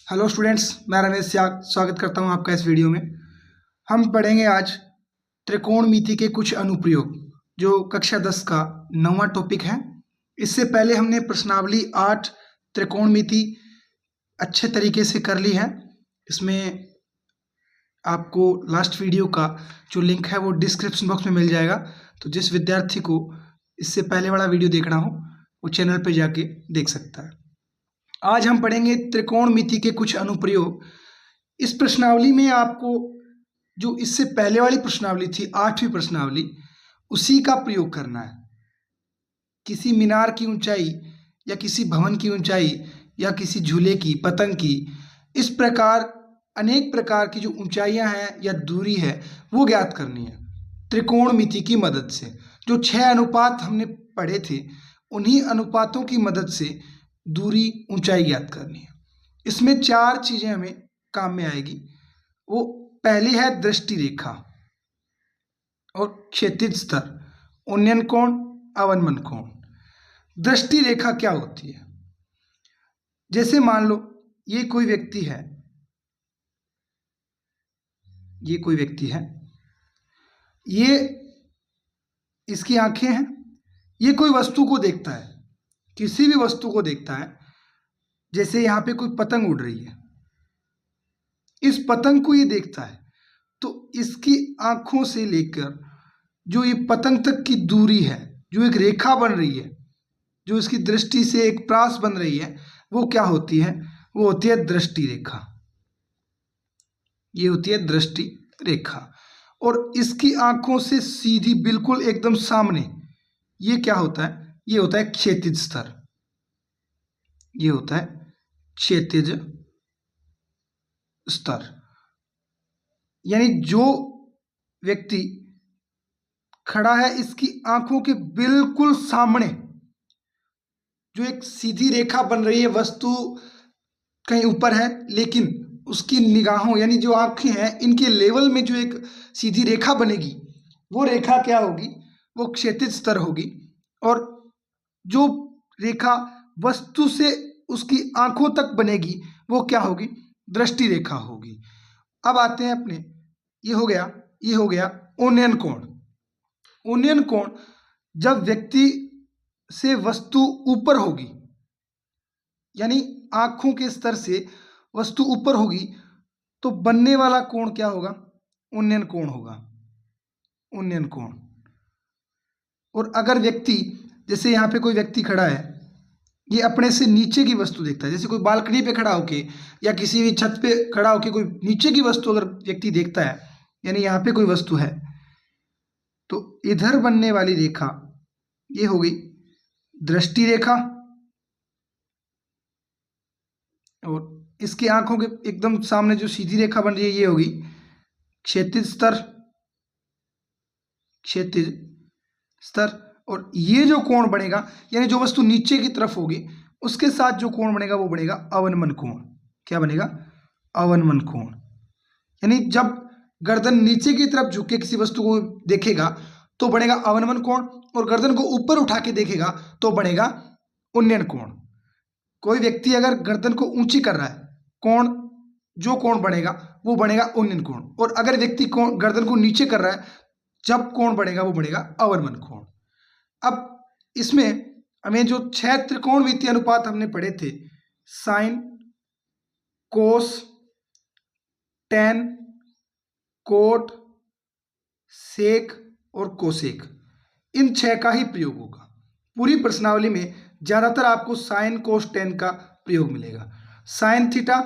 Hello students, मैं रमेश त्याग स्वागत करता हूं आपका इस वीडियो में। हम पढ़ेंगे आज त्रिकोणमिति के कुछ अनुप्रयोग, जो कक्षा 10 का 9वां टॉपिक है। इससे पहले हमने प्रश्नावली 8 त्रिकोणमिति अच्छे तरीके से कर ली है। इसमें आपको लास्ट वीडियो का जो लिंक है वो डिस्क्रिप्शन बॉक्स में मिल जाएगा। तो जिस विद्यार्थी को इससे पहले वाला वीडियो देखना हो वो चैनल पे जाके देख सकता है। आज हम पढ़ेंगे त्रिकोणमिति के कुछ अनुप्रयोग। इस प्रश्नावली में आपको जो इससे पहले वाली प्रश्नावली थी, 8वीं प्रश्नावली, उसी का प्रयोग करना है। किसी मीनार की ऊंचाई या किसी भवन की ऊंचाई या किसी झूले की, पतंग की, इस प्रकार अनेक प्रकार की जो ऊंचाइयां हैं या दूरी है वो ज्ञात करनी है त्रिकोणमिति की मदद से। जो 6 अनुपात हमने पढ़े थे उन्हीं अनुपातों की मदद से दूरी, ऊंचाई ज्ञात करनी है। इसमें 4 चीजें हमें काम में आएगी। वो पहली है दृष्टि रेखा और क्षैतिज स्तर, उन्नयन कोण, अवनमन कोण। दृष्टि रेखा क्या होती है? जैसे मान लो ये कोई व्यक्ति है, ये इसकी आंखें हैं, ये कोई वस्तु को देखता है, किसी भी वस्तु को देखता है। जैसे यहाँ पे कोई पतंग उड़ रही है, इस पतंग को ये देखता है, तो इसकी आंखों से लेकर जो ये पतंग तक की दूरी है, जो एक रेखा बन रही है, जो इसकी दृष्टि से एक प्रास बन रही है, वो क्या होती है? वो होती है दृष्टि रेखा। ये होती है दृष्टि रेखा। और इसकी आंखों से सीधी बिल्कुल एकदम सामने ये क्या होता है? ये होता है क्षैतिज स्तर। ये होता है क्षैतिज स्तर। यानी जो व्यक्ति खड़ा है, इसकी आंखों के बिल्कुल सामने जो एक सीधी रेखा बन रही है, वस्तु कहीं ऊपर है लेकिन उसकी निगाहों यानी जो आंखें हैं इनके लेवल में जो एक सीधी रेखा बनेगी, वो रेखा क्या होगी? वो क्षैतिज स्तर होगी। और जो रेखा वस्तु से उसकी आंखों तक बनेगी वो क्या होगी? दृष्टि रेखा होगी। अब आते हैं अपने, ये हो गया उन्नयन कोण। उन्नयन कोण जब व्यक्ति से वस्तु ऊपर होगी, यानी आंखों के स्तर से वस्तु ऊपर होगी, तो बनने वाला कोण क्या होगा? उन्नयन कोण होगा। उन्नयन कोण। और अगर व्यक्ति, जैसे यहाँ पे कोई व्यक्ति खड़ा है, ये अपने से नीचे की वस्तु देखता है, जैसे कोई बालकनी पे खड़ा होके या किसी भी छत पे खड़ा होके कोई नीचे की वस्तु अगर व्यक्ति देखता है, यानी यहाँ पे कोई वस्तु है, तो इधर बनने वाली रेखा ये हो गई दृष्टि रेखा। और इसकी आंखों के एकदम सामने जो सीधी रेखा बन रही है ये होगी क्षैतिज स्तर। क्षैतिज स्तर। और ये जो कोण बनेगा, यानी जो वस्तु नीचे की तरफ होगी उसके साथ जो कोण बनेगा वो बनेगा अवनमन कोण। क्या बनेगा? अवनमन कोण। यानी जब गर्दन नीचे की तरफ झुक के किसी वस्तु को देखेगा तो बनेगा अवनमन कोण, और गर्दन को ऊपर उठा के देखेगा तो बनेगा उन्नयन कोण। कोई व्यक्ति अगर गर्दन को ऊंची कर रहा है, जो कोण बनेगा वो बनेगा उन्नयन कोण। और अगर व्यक्ति गर्दन को नीचे कर रहा है, जब कोण बनेगा वो बनेगा अवनमन कोण। अब इसमें हमें जो 6 त्रिकोणमितीय अनुपात हमने पढ़े थे, साइन, कोस, टेन, कोट, सेक और कोसेक, इन 6 का ही प्रयोग होगा। पूरी प्रश्नावली में ज्यादातर आपको साइन, कोस, टेन का प्रयोग मिलेगा। साइन थीटा,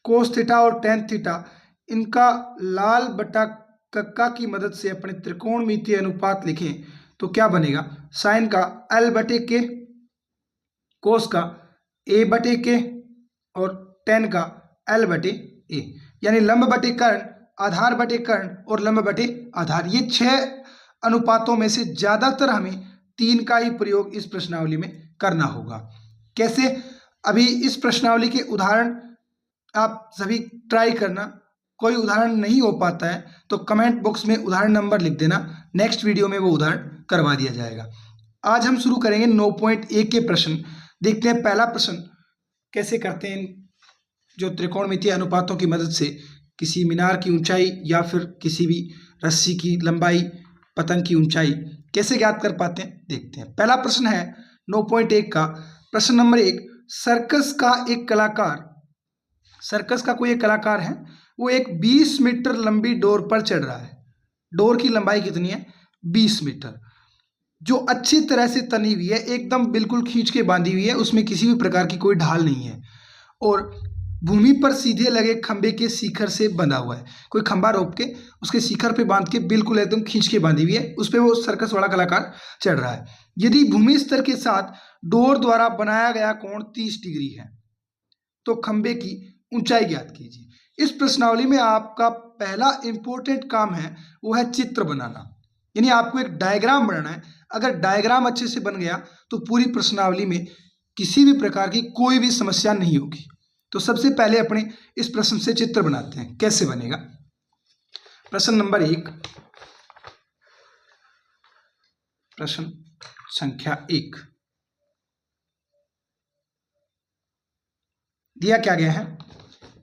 कोस थीटा और टेन थीटा, इनका लाल बटा कक्का की मदद से अपने त्रिकोणमितीय अनुपात लिखें तो क्या बनेगा? साइन का L बटे के, कोस का A बटे के और टेन का L बटे A। यानी लंब बटे कर्ण, आधार बटे कर्ण और लंब बटे आधार, ये 6 अनुपातों में से ज्यादातर हमें 3 का ही प्रयोग इस प्रश्नावली में करना होगा। कैसे? अभी इस प्रश्नावली के उदाहरण आप सभी ट्राई करना। कोई उदाहरण नहीं हो पाता है तो कमेंट बॉक्स में उदाहरण नंबर लिख देना, नेक्स्ट वीडियो में वो उदाहरण करवा दिया जाएगा। आज हम शुरू करेंगे 9.1 के प्रश्न। देखते हैं पहला प्रश्न कैसे करते हैं जो त्रिकोणमितीय अनुपातों की मदद से किसी मीनार की ऊंचाई या फिर किसी भी रस्सी की लंबाई, पतंग की ऊंचाई कैसे ज्ञात कर पाते हैं, देखते हैं। पहला प्रश्न है 9.1 का। प्रश्न नंबर 1, सर्कस का एक कलाकार, सर्कस का कोई एक कलाकार है, वो एक 20 मीटर लंबी डोर पर चढ़ रहा है। डोर की लंबाई कितनी है? 20 मीटर, जो अच्छी तरह से तनी हुई है, एकदम बिल्कुल खींच के बांधी हुई है, उसमें किसी भी प्रकार की कोई ढाल नहीं है और भूमि पर सीधे लगे खंबे के शिखर से बंधा हुआ है। कोई खंबा रोक के उसके शिखर पे बांध के बिल्कुल एकदम खींच के बांधी हुई है, उस पर वो सर्कस वाला कलाकार चढ़ रहा है। यदि भूमि स्तर के साथ डोर द्वारा बनाया गया कोण 30 डिग्री है तो खंबे की ऊंचाई ज्ञात कीजिए। इस प्रश्नावली में आपका पहला इंपॉर्टेंट काम है वो है चित्र बनाना, यानी आपको एक डायग्राम बनाना है। अगर डायग्राम अच्छे से बन गया तो पूरी प्रश्नावली में किसी भी प्रकार की कोई भी समस्या नहीं होगी। तो सबसे पहले अपने इस प्रश्न से चित्र बनाते हैं, कैसे बनेगा। प्रश्न नंबर 1, प्रश्न संख्या 1 दिया क्या गया है?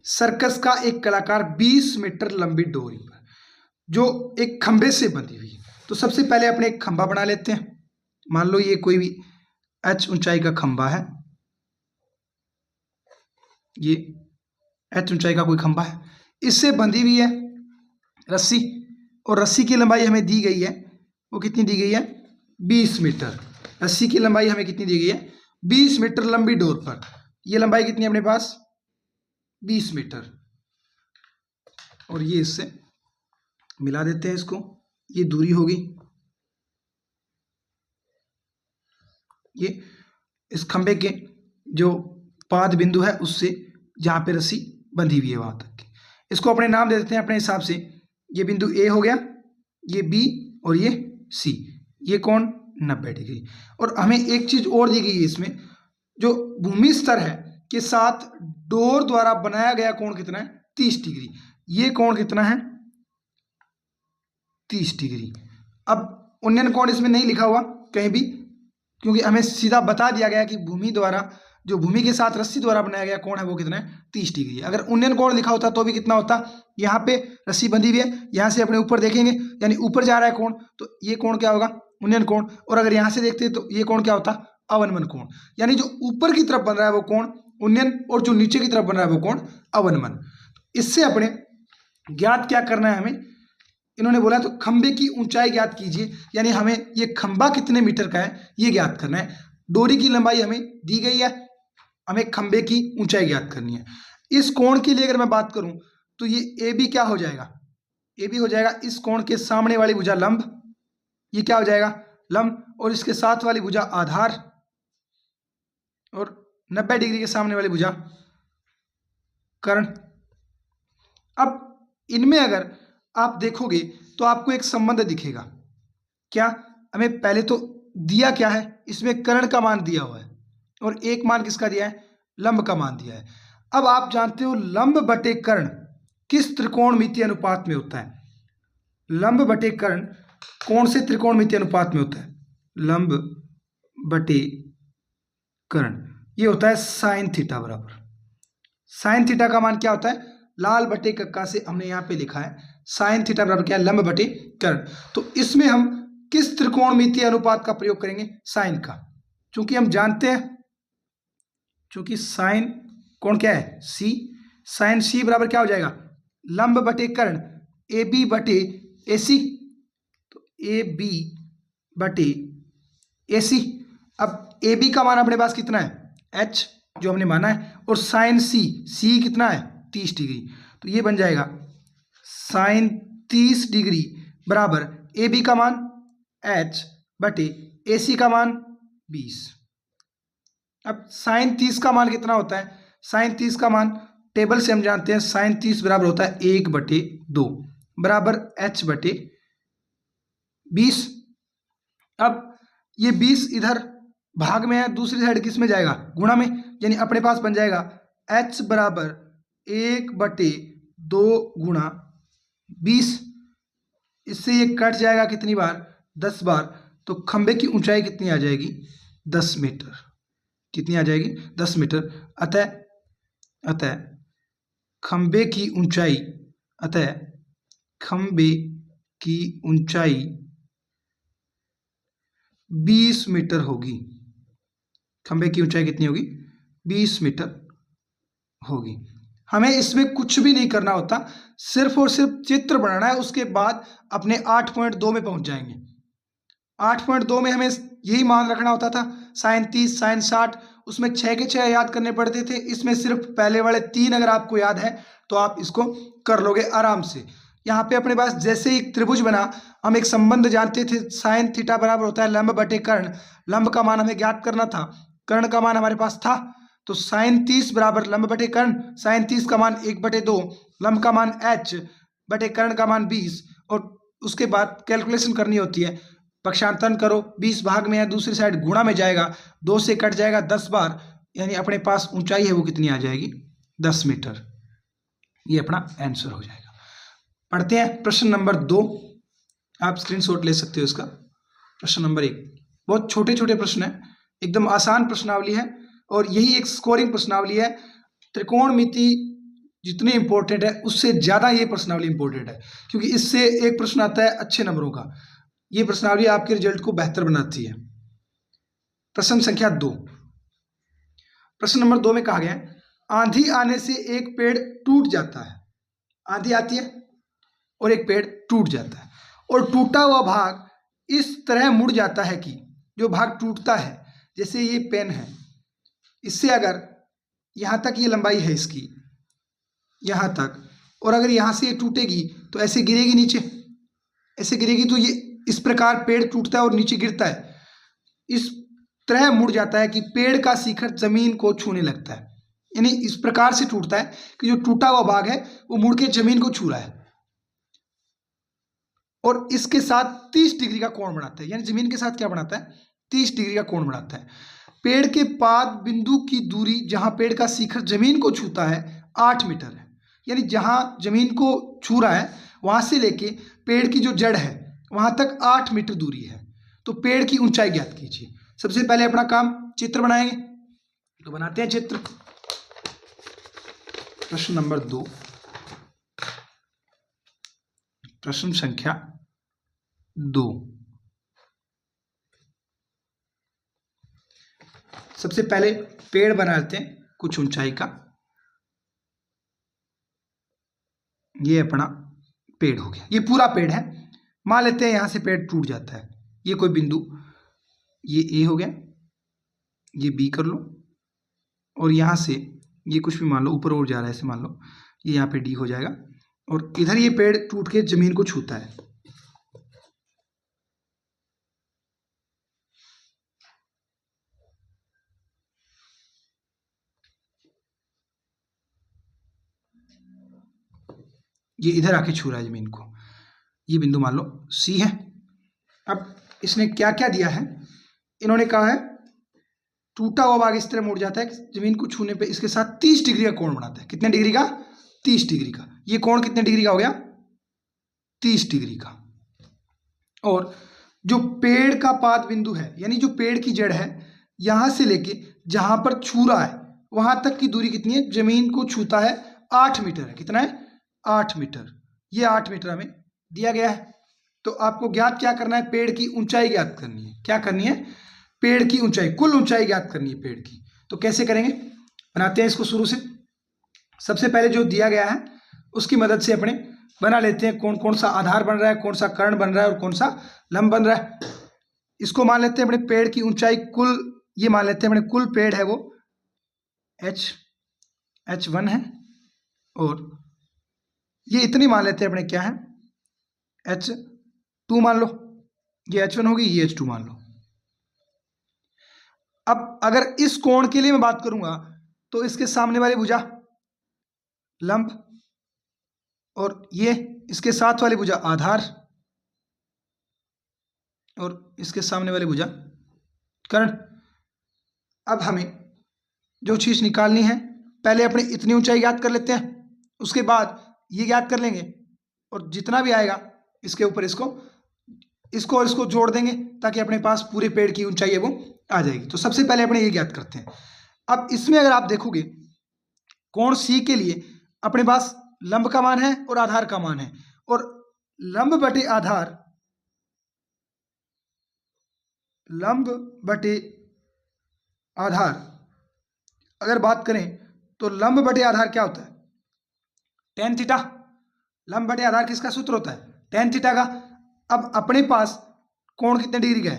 सर्कस का एक कलाकार 20 मीटर लंबी डोरी पर जो एक खंबे से बंधी हुई है। तो सबसे पहले अपने एक खंबा बना लेते हैं। मान लो ये कोई भी h ऊंचाई का खंबा है, ये h ऊंचाई का कोई खंबा है, इससे बंधी हुई है रस्सी, और रस्सी की लंबाई हमें दी गई है, वो कितनी दी गई है? 20 मीटर। रस्सी की लंबाई हमें कितनी दी गई है? 20 मीटर लंबी डोर पर। ये लंबाई कितनी है अपने पास? 20 मीटर। और ये इससे मिला देते हैं इसको, ये दूरी होगी, ये इस खंबे के जो पाद बिंदु है उससे जहाँ पे रस्सी बंधी हुई है वहां तक की। इसको अपने नाम दे देते हैं अपने हिसाब से। ये बिंदु ए हो गया, ये बी और ये सी। ये कोण 90 डिग्री। और हमें एक चीज और दी गई है इसमें, जो भूमि स्तर है के साथ डोर द्वारा बनाया गया कोण कितना है? 30 डिग्री। ये कोण कितना है? 30 डिग्री। अब उन्नयन कोण इसमें नहीं लिखा हुआ कहीं भी, क्योंकि हमें सीधा बता दिया गया कि भूमि द्वारा, जो भूमि के साथ रस्सी द्वारा बनाया गया कोण है वो कितना है? 30 डिग्री। अगर उन्नयन कोण लिखा होता तो भी कितना होता? यहाँ पे रस्सी बंधी हुई है, यहाँ से अपने ऊपर देखेंगे यानी ऊपर जा रहा है कोण, तो ये कोण क्या होगा? उन्नयन कोण। और अगर यहाँ से देखते तो ये कोण क्या होता? अवनमन कोण। यानी जो ऊपर की तरफ बन रहा है वो कोण उन्नयन, और जो नीचे की तरफ बन रहा है वो कोण अवनमन। इससे अपने ज्ञात क्या करना है हमें? इन्होंने बोला तो खंबे की ऊंचाई ज्ञात कीजिए, यानी हमें ये खंबा कितने मीटर का है ये ज्ञात करना है। डोरी की लंबाई हमें दी गई है, हमें खंबे की ऊंचाई ज्ञात करनी है। इस कोण के लिए अगर मैं बात करूं तो ये ए बी क्या हो जाएगा? ए बी हो जाएगा इस कोण के सामने वाली भुजा लंब, ये क्या हो जाएगा? लंब, और इसके साथ वाली भुजा आधार, और 90 डिग्री के सामने वाली भुजा कर्ण। अब इनमें अगर आप देखोगे तो आपको एक संबंध दिखेगा। क्या? हमें पहले तो दिया क्या है? इसमें कर्ण का मान दिया हुआ है और एक मान किसका दिया है? लंब का मान दिया है। अब आप जानते हो लंब बटे कर्ण किस त्रिकोणमितीय अनुपात में होता है? लंब बटे कर्ण कौन से त्रिकोणमितीय अनुपात में होता है? लंब बटे कर्ण ये होता है साइन थीटा बराबर। साइन थीटा का मान क्या होता है? लाल बटे कक्का से हमने यहाँ पे लिखा है साइन थीटा बराबर क्या है? लंब बटे कर्ण। तो इसमें हम किस त्रिकोणमितीय अनुपात का प्रयोग करेंगे? साइन का। चूंकि हम जानते हैं, चूंकि साइन कोण क्या है? सी। साइन सी बराबर क्या हो जाएगा? लंब बटे कर्ण ए बी बटे ए सी। तो ए बी बटे ए सी। अब ए बी का मान अपने पास कितना है? एच जो हमने माना है, और साइन सी, सी कितना है? 30 डिग्री। तो ये बन जाएगा साइन 30 डिग्री बराबर ए बी का मान एच बटे ए सी का मान 20। अब साइन 30 का मान कितना होता है? साइन 30 का मान टेबल से हम जानते हैं, साइन 30 बराबर होता है 1/2 बराबर एच बटे 20। अब ये 20 इधर भाग में है, दूसरी साइड किस में जाएगा? गुणा में, यानी अपने पास बन जाएगा h बराबर 1/2 गुणा 20। इससे ये कट जाएगा कितनी बार? 10 बार। तो खंबे की ऊंचाई कितनी आ जाएगी? 10 मीटर। कितनी आ जाएगी? 10 मीटर। अतः खंबे की ऊंचाई, अतः खंबे की ऊंचाई 20 मीटर होगी। खंबे की ऊंचाई कितनी होगी? 20 मीटर होगी। हमें इसमें कुछ भी नहीं करना होता, सिर्फ और सिर्फ चित्र बनाना है, उसके बाद अपने 8.2 में पहुंच जाएंगे। 8.2 में हमें यही मान रखना होता था, साइन 30 साइन 60, उसमें 6 के 6 याद करने पड़ते थे। इसमें सिर्फ पहले वाले 3 अगर आपको याद है तो आप इसको कर लोगे आराम से। यहाँ पे अपने पास जैसे ही त्रिभुज बना, हम एक संबंध जानते थे, साइन थीटा बराबर होता है लंब बटे कर्ण। लंब का मान हमें ज्ञात करना था, कर्ण का मान हमारे पास था, तो साइन 30 बराबर लंब बटे कर्ण। साइन 30 का मान 1/2, लंब का मान h बटे कर्ण का मान 20। और उसके बाद कैलकुलेशन करनी होती है, पक्षांतरण करो, 20 भाग में है, दूसरी साइड गुणा में जाएगा, 2 से कट जाएगा 10 बार, यानी अपने पास ऊंचाई है वो कितनी आ जाएगी? 10 मीटर। ये अपना आंसर हो जाएगा। पढ़ते हैं प्रश्न नंबर 2, आप स्क्रीनशॉट ले सकते हो इसका। प्रश्न नंबर 1 बहुत छोटे छोटे प्रश्न है, एकदम आसान प्रश्नावली है, और यही एक स्कोरिंग प्रश्नावली है। त्रिकोणमिति जितनी इंपॉर्टेंट है उससे ज्यादा ये प्रश्नावली इंपॉर्टेंट है, क्योंकि इससे एक प्रश्न आता है अच्छे नंबरों का। ये प्रश्नावली आपके रिजल्ट को बेहतर बनाती है। प्रश्न संख्या 2, प्रश्न नंबर 2 में कहा गया है, आंधी आने से एक पेड़ टूट जाता है। आंधी आती है और एक पेड़ टूट जाता है, और टूटा हुआ भाग इस तरह मुड़ जाता है कि जो भाग टूटता है, जैसे ये पेन है, इससे अगर यहाँ तक ये लंबाई है इसकी, यहाँ तक, और अगर यहाँ से ये टूटेगी तो ऐसे गिरेगी नीचे, ऐसे गिरेगी, तो ये इस प्रकार पेड़ टूटता है और नीचे गिरता है। इस तरह मुड़ जाता है कि पेड़ का शिखर जमीन को छूने लगता है, यानी इस प्रकार से टूटता है कि जो टूटा हुआ भाग है वो मुड़ के जमीन को छू रहा है, और इसके साथ 30 डिग्री का कोण बनाता है। यानी जमीन के साथ क्या बनाता है? 30 डिग्री का कोण बनाता है। पेड़ के पाद बिंदु की दूरी जहां पेड़ का शिखर जमीन को छूता है 8 मीटर है। यानी जहां जमीन को छू रहा है वहां से लेके पेड़ की जो जड़ है वहां तक 8 मीटर दूरी है। तो पेड़ की ऊंचाई ज्ञात कीजिए। सबसे पहले अपना काम चित्र बनाएंगे, तो बनाते हैं चित्र। प्रश्न नंबर 2, प्रश्न संख्या 2। सबसे पहले पेड़ बना लेते हैं कुछ ऊंचाई का। ये अपना पेड़ हो गया, ये पूरा पेड़ है। मान लेते हैं यहां से पेड़ टूट जाता है, ये कोई बिंदु, ये ए हो गया, ये बी कर लो, और यहां से ये कुछ भी मान लो, ऊपर और जा रहा है ऐसे मान लो, ये यहाँ पे डी हो जाएगा, और इधर ये पेड़ टूट के जमीन को छूता है। ये इधर आके छू रहा है जमीन को, ये बिंदु मान लो सी है। अब इसने क्या क्या दिया है, इन्होंने कहा है टूटा हुआ भाग इस तरह मुड़ जाता है जमीन को छूने पे इसके साथ 30 डिग्री का कोण बनाता है। कितने डिग्री का? 30 डिग्री का। ये कोण कितने डिग्री का हो गया? 30 डिग्री का। और जो पेड़ का पाद बिंदु है, यानी जो पेड़ की जड़ है, यहां से लेके जहां पर छू रहा है वहां तक की दूरी कितनी है? जमीन को छूता है 8 मीटर है। कितना है? 8 मीटर। ये 8 मीटर हमें दिया गया है। तो आपको ज्ञात क्या करना है? पेड़ की ऊंचाई ज्ञात करनी है। क्या करनी है? पेड़ की ऊंचाई, कुल ऊंचाई ज्ञात करनी है पेड़ की। तो कैसे करेंगे? बनाते हैं इसको शुरू से। सबसे पहले जो दिया गया है उसकी मदद से अपने बना लेते हैं कौन कौन सा आधार बन रहा है, कौन सा कर्ण बन रहा है और कौन सा लंब बन रहा है। इसको मान लेते हैं अपने पेड़ की ऊंचाई कुल, ये मान लेते हैं अपने कुल पेड़ है वो H1 है, और ये इतनी मान लेते हैं अपने क्या है H2 मान लो, ये H1 होगी, ये H2 मान लो। अब अगर इस कोण के लिए मैं बात करूंगा तो इसके सामने वाली भुजा लंब, और ये इसके साथ वाली भुजा आधार, और इसके सामने वाली भुजा कर्ण। अब हमें जो चीज निकालनी है, पहले अपनी इतनी ऊंचाई ज्ञात कर लेते हैं, उसके बाद ये ज्ञात कर लेंगे, और जितना भी आएगा इसके ऊपर इसको और इसको जोड़ देंगे ताकि अपने पास पूरे पेड़ की ऊंचाई है वो आ जाएगी। तो सबसे पहले अपने ये ज्ञात करते हैं। अब इसमें अगर आप देखोगे कोण सी के लिए अपने पास लंब का मान है और आधार का मान है, और लंब बटे आधार, लंब बटे आधार अगर बात करें तो लंब बटे आधार क्या होता है? Tan theta. लंब बटे आधार किसका सूत्र होता है? टेन थीटा का। अब अपने पास कोण कितने डिग्री का है?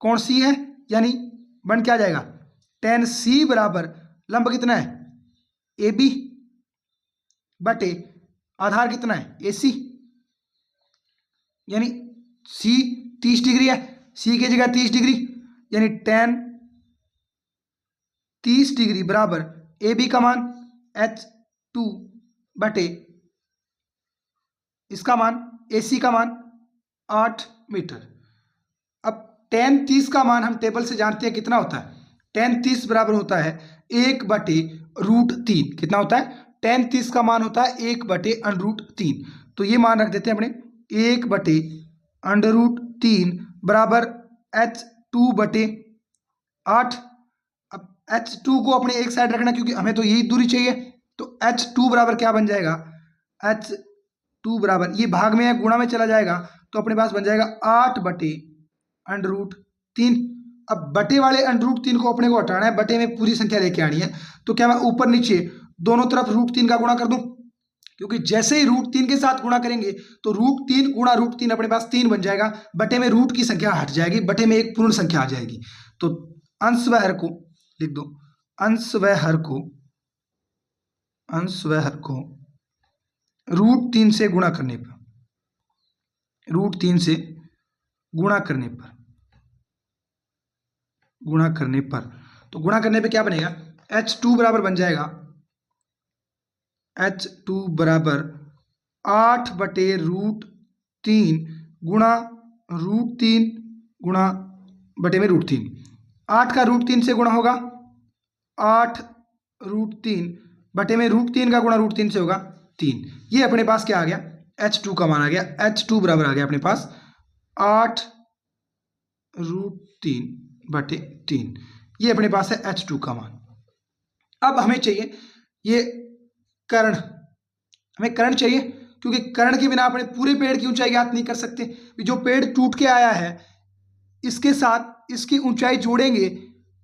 कोण सी है, यानी बन क्या जाएगा? टेन सी बराबर लंब कितना है? ए बी बटे आधार कितना है? ए सी, यानी सी 30 डिग्री है, सी की जगह 30 डिग्री, यानी टेन 30 डिग्री बराबर ए बी का मान H2 बटे इसका मान ए सी का मान 8 मीटर। अब टेन 30 का मान हम टेबल से जानते हैं कितना होता है? टेन 30 बराबर होता है 1/√3। कितना होता है? टेन 30 का मान होता है 1/√3। तो ये मान रख देते हैं अपने 1/√3 बराबर H2/8। अब H2 को अपने एक साइड रखना क्योंकि हमें तो यही दूरी चाहिए। तो H2 बराबर क्या बन जाएगा? H2 बराबर, ये भाग में है, गुणा में चला जाएगा तो अपने पास बन जाएगा 8/√3। अब बटे वाले √3 को अपने को हटाना है, बटे में पूरी संख्या लेके आनी है। तो क्या मैं ऊपर नीचे दोनों तरफ √3 का गुणा कर दूं? क्योंकि जैसे ही √3 के साथ गुणा करेंगे तो √3 गुणा √3 अपने पास 3 बन जाएगा, बटे में रूट की संख्या हट जाएगी, बटे में एक पूर्ण संख्या आ जाएगी। तो अंश व हर को लिख दो, अंश व हर को √3 से गुणा करने पर, √3 से गुणा करने पर तो गुणा करने पे क्या बनेगा? H2 बराबर बन जाएगा, H2 बराबर 8/√3 गुणा √3 गुणा बटे में √3। 8 का √3 से गुणा होगा 8√3 बटे में √3 का गुणा √3 से होगा 3। ये अपने पास क्या आ गया? H2 का मान आ गया। H2 बराबर आ गया अपने पास 8√3/3। ये अपने पास है H2 का मान। अब हमें चाहिए ये कर्ण, हमें कर्ण चाहिए क्योंकि कर्ण के बिना अपने पूरे पेड़ की ऊंचाई ज्ञात नहीं कर सकते। जो पेड़ टूट के आया है इसके साथ इसकी ऊंचाई जोड़ेंगे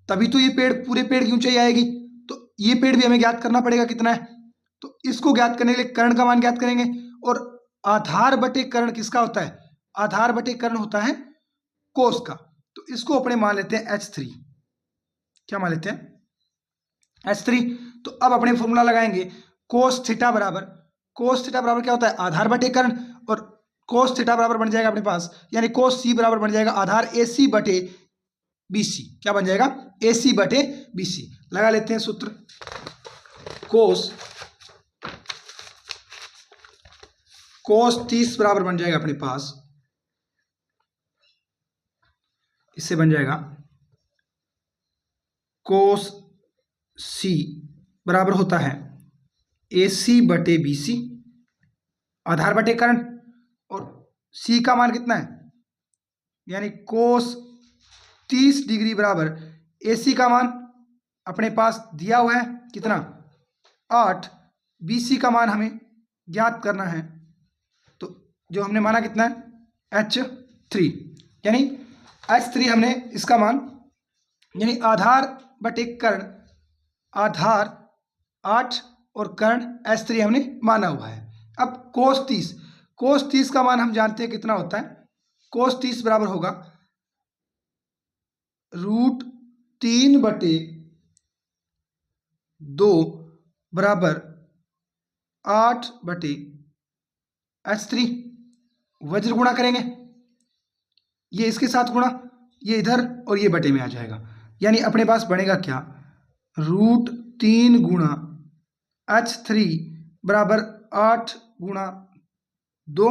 तभी तो ये पेड़, पूरे पेड़ की ऊंचाई आएगी। तो ये पेड़ भी हमें ज्ञात करना पड़ेगा कितना है। तो इसको ज्ञात करने के लिए कर्ण का मान ज्ञात करेंगे। और आधार बटे कर्ण किसका होता है? आधार बटे कर्ण होता है कोस का। तो इसको अपने मान लेते हैं H3। क्या मान लेते हैं? H3। तो अब अपने फॉर्मूला लगाएंगे, कोस थीटा बराबर क्या होता है? आधार बटे कर्ण। और कोस थीटा बराबर बन जाएगा अपने पास, यानी कोस सी बराबर बन जाएगा आधार AC बटे BC। क्या बन जाएगा? AC बटे BC। लगा लेते हैं सूत्र, कोस 30 बराबर बन जाएगा अपने पास, इससे बन जाएगा कोस C बराबर होता है AC बटे BC, आधार बटे कर्ण, और C का मान कितना है? यानी कोस 30 डिग्री बराबर AC का मान अपने पास दिया हुआ है कितना? 8। BC का मान हमें ज्ञात करना है, तो जो हमने माना कितना है? H3। यानी H3 हमने इसका मान, यानी आधार बटे कर्ण, आधार 8 और कर्ण H3 हमने माना हुआ है। अब कोस 30 का मान हम जानते हैं कितना होता है? कोस 30 बराबर होगा √3/2 बराबर 8/H3। वज्र गुणा करेंगे, ये इसके साथ गुणा, ये इधर और ये बटे में आ जाएगा। यानी अपने पास बनेगा क्या? √3 गुणा H3 बराबर 8 गुणा 2।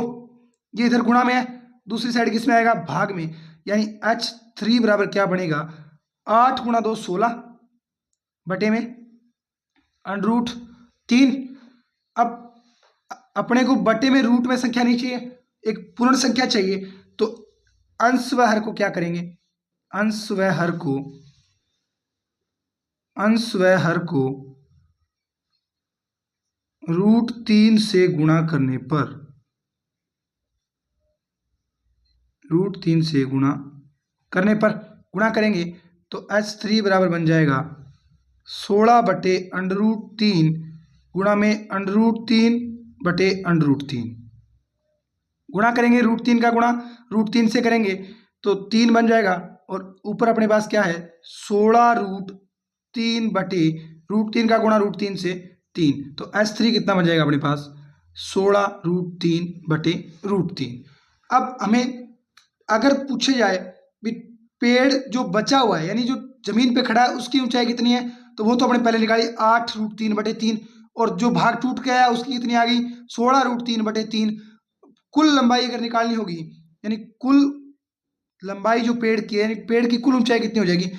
ये इधर गुणा में है, दूसरी साइड किस में आएगा? भाग में। यानी H3 बराबर क्या बनेगा? 8 गुणा 2 16 बटे में √3। अब अपने को बटे में रूट में संख्या नहीं चाहिए, एक पूर्ण संख्या चाहिए। तो अंश व हर को क्या करेंगे? अंश व हर को √3 से गुणा करने पर, √3 से गुणा करने पर गुणा करेंगे तो h3 बराबर बन जाएगा 16/√3 गुणा में √3 बटे √3। गुणा करेंगे √3 का गुणा √3 से करेंगे तो 3 बन जाएगा, और ऊपर अपने पास क्या है 16√3 बटे √3 का गुणा √3 से 3, तो h3 कितना बन जाएगा अपने पास 16√3 बटे √3। अब हमें अगर पूछे जाए भी पेड़ जो बचा हुआ है यानी जो जमीन पे खड़ा है उसकी ऊंचाई कितनी है, तो वो तो अपने पहले निकाली 8√3 बटे 3, और जो भाग टूट गया है उसकी कितनी आ गई 16√3 बटे 3। कुल लंबाई अगर निकालनी होगी यानी कुल लंबाई जो पेड़ की है यानी पेड़ की कुल ऊंचाई कितनी हो जाएगी,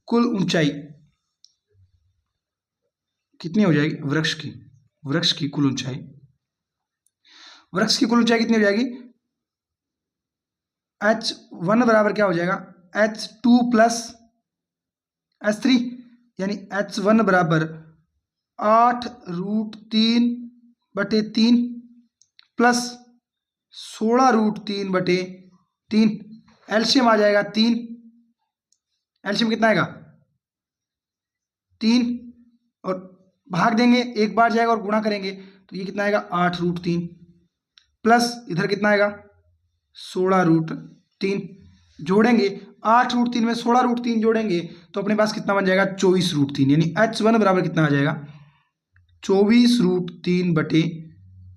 कुल ऊंचाई कितनी हो जाएगी वृक्ष की कुल ऊंचाई, वृक्ष की कुल ऊंचाई कितनी हो जाएगी h1 बराबर क्या हो जाएगा h2 प्लस h3, यानी h1 बराबर 8√3 बटे 3 प्लस 16√3 बटे 3, एलसीएम आ जाएगा 3, एलसीएम कितना आएगा 3, और भाग देंगे एक बार जाएगा और गुणा करेंगे तो ये कितना आएगा 8√3 प्लस इधर कितना आएगा 16√3, जोड़ेंगे 8√3 में 16√3 जोड़ेंगे तो अपने पास कितना बन जाएगा 24√3, यानी h1 बराबर कितना आ जाएगा 24√3 बटे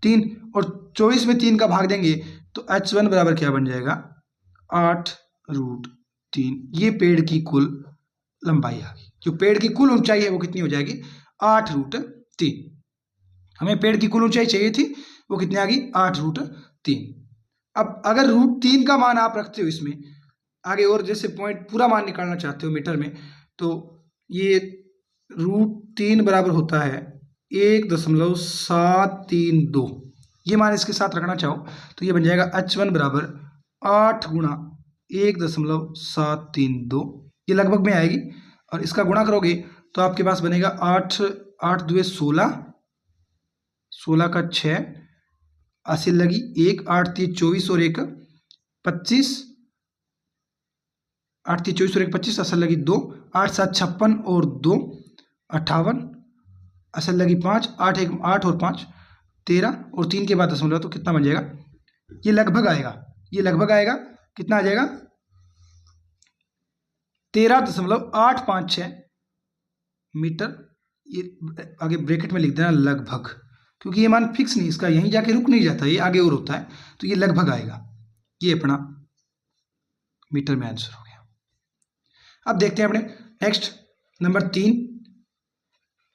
3, और 24 में 3 का भाग देंगे तो h1 बराबर क्या बन जाएगा 8√3। ये पेड़ की कुल लंबाई आ गई, जो पेड़ की कुल ऊंचाई है वो कितनी हो जाएगी 8√3। हमें पेड़ की कुल ऊंचाई चाहिए थी, वो कितनी आ गई 8√3। अब अगर √3 का मान आप रखते हो इसमें आगे और जैसे पॉइंट पूरा मान निकालना चाहते हो मीटर में, तो ये √3 बराबर होता है 1.732, ये मान इसके साथ रखना चाहो तो ये बन जाएगा h1 बराबर 8 गुणा 1.732, ये लगभग में आएगी, और इसका गुणा करोगे तो आपके पास बनेगा 8 8 2 16, 16 का 6, असिल लगी 1, 8 3 24 और 1 25, 8 3 24 और 1 25, असल लगी 2, 8 7 56 और 2 58, असल लगी 5, 8 1 8 और 5 13, और 3 के बाद दशमलव तो कितना बन जाएगा, ये लगभग आएगा, ये लगभग आएगा कितना आ जाएगा 13.856 मीटर। ये आगे ब्रैकेट में लिख देना लगभग, क्योंकि ये मान फिक्स नहीं, इसका यहीं जाके रुक नहीं जाता, ये आगे और होता है, तो ये लगभग आएगा। ये अपना मीटर में आंसर हो गया। अब देखते हैं अपने नेक्स्ट नंबर 3,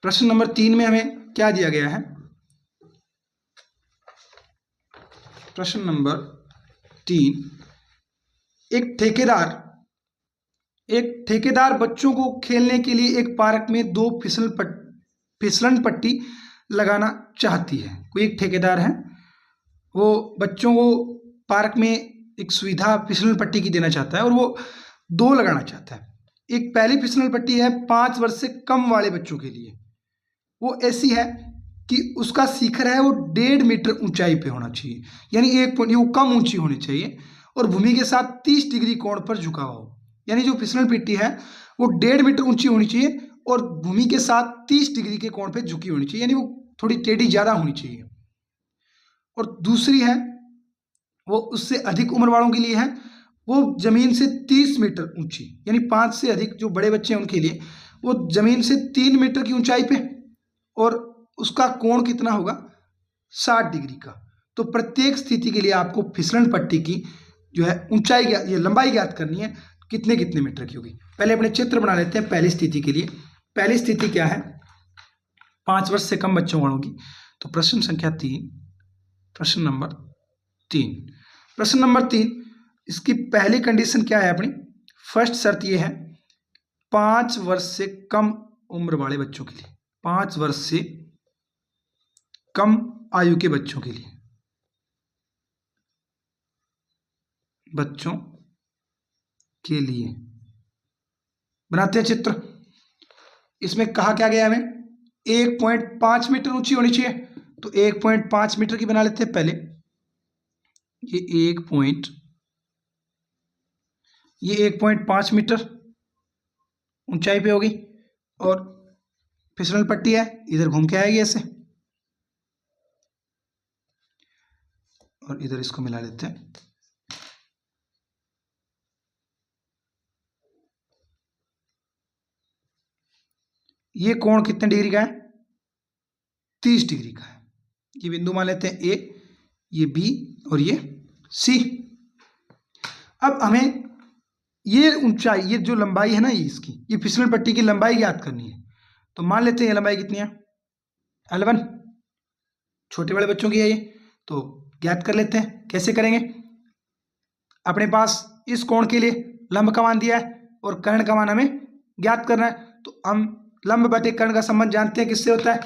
प्रश्न नंबर 3 में हमें क्या दिया गया है। प्रश्न नंबर 3, एक ठेकेदार बच्चों को खेलने के लिए एक पार्क में 2 फिसलन पट्टी लगाना चाहती है। कोई एक ठेकेदार है, वो बच्चों को पार्क में एक सुविधा फिसलन पट्टी की देना चाहता है और वो 2 लगाना चाहता है। एक पहली फिसलन पट्टी है 5 वर्ष से कम वाले बच्चों के लिए, वो ऐसी है कि उसका शिखर है वो 1.5 मीटर ऊंचाई पे होना चाहिए, यानी वो कम ऊंची होनी चाहिए और भूमि के साथ 30 डिग्री कोण पर झुका हुआ हो। यानी जो फिसलन पट्टी है वो 1.5 मीटर ऊंची होनी चाहिए और भूमि के साथ 30 डिग्री के कोण पे झुकी होनी चाहिए, यानी वो थोड़ी टेढ़ी ज्यादा होनी चाहिए। और दूसरी है वो उससे अधिक उम्र वालों के लिए है, वो जमीन से 30 मीटर ऊंची, यानी 5 से अधिक जो बड़े बच्चे हैं उनके लिए वो जमीन से 3 मीटर की ऊंचाई पे, और उसका कोण कितना होगा 60 डिग्री का। तो प्रत्येक स्थिति के लिए आपको फिसलन पट्टी की जो है ऊंचाई ये लंबाई ज्ञात करनी है, कितने कितने मीटर की होगी। पहले अपने चित्र बना लेते हैं पहली स्थिति के लिए। पहली स्थिति क्या है 5 वर्ष से कम बच्चों वालों की। तो प्रश्न संख्या 3, प्रश्न नंबर 3, प्रश्न नंबर 3, इसकी पहली कंडीशन क्या है अपनी, फर्स्ट शर्त ये है 5 वर्ष से कम उम्र वाले बच्चों के लिए, 5 वर्ष से कम आयु के बच्चों के लिए, बच्चों के लिए बनाते हैं चित्र। इसमें कहा क्या गया हमें 1.5 मीटर ऊंची होनी चाहिए, तो 1.5 मीटर की बना लेते हैं पहले। ये 1.5 मीटर ऊंचाई पे होगी और फिसलन पट्टी है, इधर घूम के आएगी ऐसे और इधर इसको मिला लेते हैं। ये कोण कितने डिग्री का है? 30 डिग्री का है। ये बिंदु मान लेते हैं ए, ये बी और ये सी। अब हमें ये ऊंचाई, ये जो लंबाई है ना इसकी, ये फिसलन पट्टी की लंबाई ज्ञात करनी है। तो मान लेते हैं ये लंबाई कितनी है? L1। छोटे बड़े बच्चों की है ये, तो ज्ञात कर लेते हैं। कैसे करेंगे? अपने पास इस कोण के लिए लंब का मान दिया है और कर्ण का मान हमें ज्ञात करना है। तो हम लंब बटे कर्ण का संबंध जानते हैं, किससे होता है?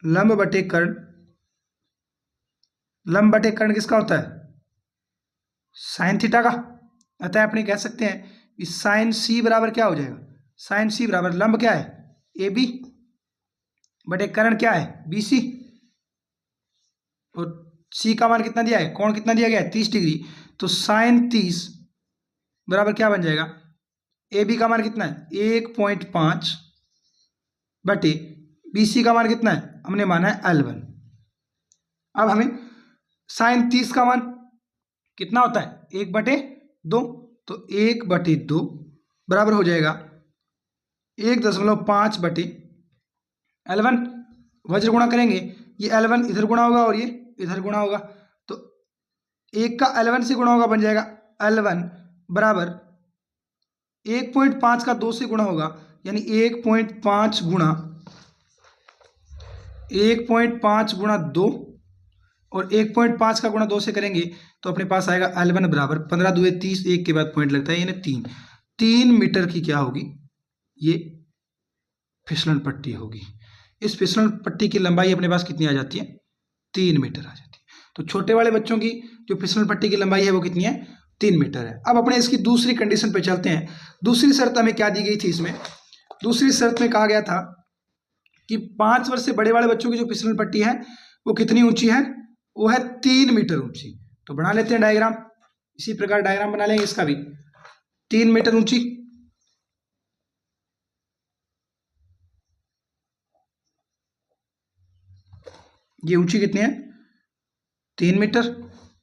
लंब बटे कर्ण। लंब बटे कर्ण किसका होता है? साइन थीटा का। अतः अपने कह सकते हैं कि साइन सी बराबर क्या हो जाएगा? साइन सी बराबर लंब क्या है? ए बी बटे कर्ण क्या है? B C. और सी का मान कितना दिया है? कोण कितना दिया गया है? 30 डिग्री। तो साइन 30 बराबर क्या बन जाएगा? ए बी का मान कितना है? 1.5 बटे बी सी का मान कितना है? हमने माना है L1। अब हमें साइन 30 का मान कितना होता है? 1/2। तो 1/2 बराबर हो जाएगा 1.5 बटे L1। वज्र गुणा करेंगे, ये L1 इधर गुणा होगा और ये इधर गुणा होगा। तो 1 का L1 से गुणा होगा, बन जाएगा L1 बराबर 1.5 का 2 से गुणा होगा, यानी 1.5 गुणा 2 और 1.5 का गुणा 2 से करेंगे तो अपने पास आएगा L1 बराबर 15 दूए 30, एक के बाद पॉइंट लगता है, यानी 3 मीटर की क्या होगी? ये फिसलन पट्टी होगी। इस फिसलन पट्टी की लंबाई अपने पास कितनी आ जाती है? 3 मीटर आ जाती है। तो छोटे वाले बच्चों की जो फिसलन पट्टी की लंबाई है वो कितनी है? 3 मीटर है। अब अपने इसकी दूसरी कंडीशन पे चलते हैं। दूसरी शर्त हमें क्या दी गई थी इसमें? दूसरी शर्त में कहा गया था कि 5 वर्ष से बड़े वाले बच्चों की जो फिसलन पट्टी है वो कितनी ऊंची है? वो है 3 मीटर ऊंची। तो बना लेते हैं डायग्राम। इसी प्रकार डायग्राम बना लेंगे इसका भी। 3 मीटर ऊंची, ये ऊंची कितनी है? 3 मीटर।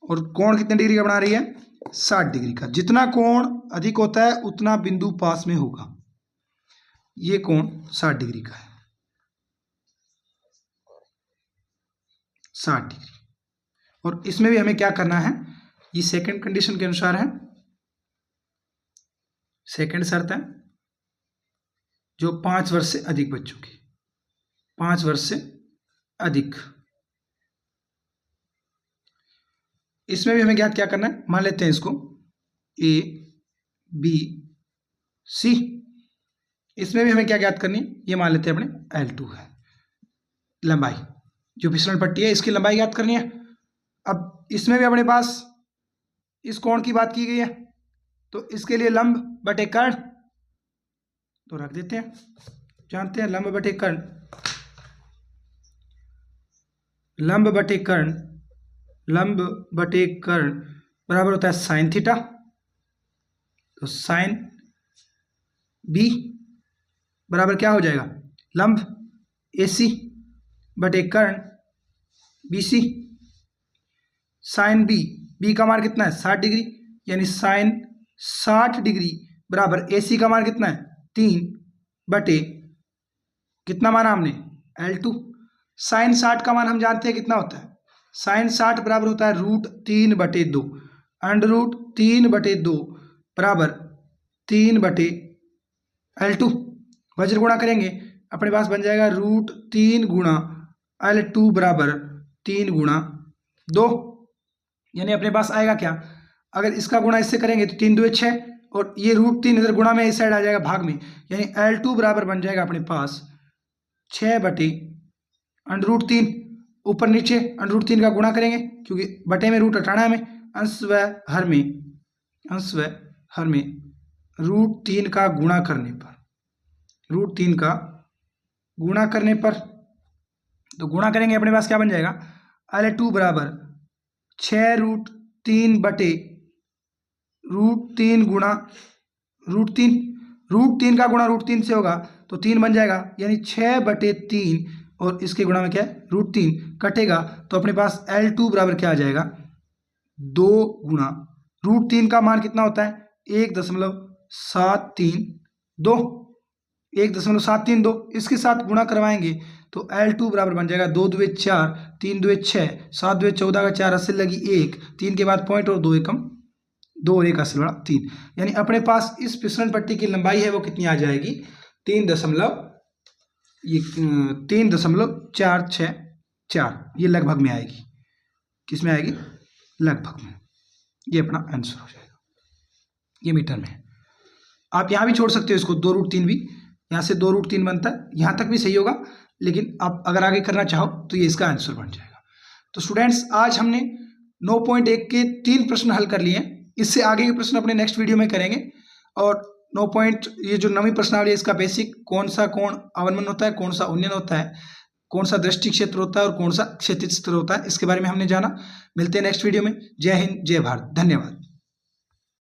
और कोण कितने डिग्री का बना रही है? 60 डिग्री का। जितना कोण अधिक होता है उतना बिंदु पास में होगा। ये कोण 60 डिग्री का है, 60 डिग्री। और इसमें भी हमें क्या करना है? ये सेकंड कंडीशन के अनुसार है, सेकंड शर्त है, जो 5 वर्ष से अधिक बच्चों की, 5 वर्ष से अधिक, इसमें भी हमें क्या करना है? मान लेते हैं इसको ए बी सी। इसमें भी हमें क्या ज्ञात करनी है? ये मान लेते हैं अपने L2 है लंबाई, जो फिसलन पट्टी है इसकी लंबाई ज्ञात करनी है। अब इसमें भी अपने पास इस कोण की बात की गई है, तो इसके लिए लंब बटे कर्ण तो रख देते हैं। जानते हैं लंब बटे कर्ण, लंब बटे कर्ण बराबर होता है साइन थीटा। तो साइन बी बराबर क्या हो जाएगा? लंब AC बटे कर्ण BC। साइन बी का मान कितना है? 60 डिग्री, यानी साइन 60 डिग्री बराबर AC का मान कितना है? 3 बटे कितना माना हमने? L2। साइन 60 का मान हम जानते हैं कितना होता है? साइन 60 बराबर होता है √3/2। √3/2 बराबर 3/L2। वज्र गुणा करेंगे, अपने पास बन जाएगा √3 गुणा L2 बराबर 3 गुणा 2, यानी अपने पास आएगा क्या? अगर इसका गुणा इससे करेंगे तो 3 दूए 6 और ये √3 इधर गुणा में इस साइड आ जाएगा भाग में, यानी L2 बराबर बन जाएगा अपने पास 6/√3। ऊपर नीचे √3 का गुणा करेंगे क्योंकि बटे में रूट हटाना है हमें, अंश व हर में √3 का गुणा करने पर, √3 का गुणा करने पर, तो गुणा करेंगे अपने पास क्या बन जाएगा, L2 बराबर 6√3 बटे √3 गुणा √3, √3 का गुणा √3 से होगा तो 3 बन जाएगा, यानी 6/3 और इसके गुणा में क्या है √3 कटेगा, तो अपने पास L2 बराबर क्या आ जाएगा 2 गुणा √3 का मान कितना होता है 1.732, 1.732, इसके साथ गुणा करवाएंगे तो L2 बराबर बन जाएगा 2 दूए 4, 3 दूए 6, 7 दूए 14 का 4, 80 लगी 1, 3 के बाद पॉइंट और 2 एकम 2 और 1 80 बड़ा 3, यानी अपने पास इस फिसलन पट्टी की लंबाई है वो कितनी आ जाएगी 3.464, ये लगभग में आएगी, किस में आएगी लगभग में, ये अपना आंसर हो जाएगा, ये मीटर में है। आप यहाँ भी छोड़ सकते हो इसको, 2√3 भी, यहाँ से 2√3 बनता है, यहाँ तक भी सही होगा, लेकिन आप अगर आगे करना चाहो तो ये इसका आंसर बन जाएगा। तो स्टूडेंट्स आज हमने 9.1 के 3 प्रश्न हल कर लिए हैं, इससे आगे के प्रश्न अपने नेक्स्ट वीडियो में करेंगे। और 9 पॉइंट ये जो 9वीं प्रश्नावली है इसका बेसिक, कौन सा कोण अवनमन होता है, कौन सा उन्नयन होता है, कौन सा दृष्टि क्षेत्र होता है और कौन सा क्षैतिज क्षेत्र होता है, इसके बारे में हमने जाना। मिलते हैं नेक्स्ट वीडियो में। जय हिंद, जय भारत, धन्यवाद।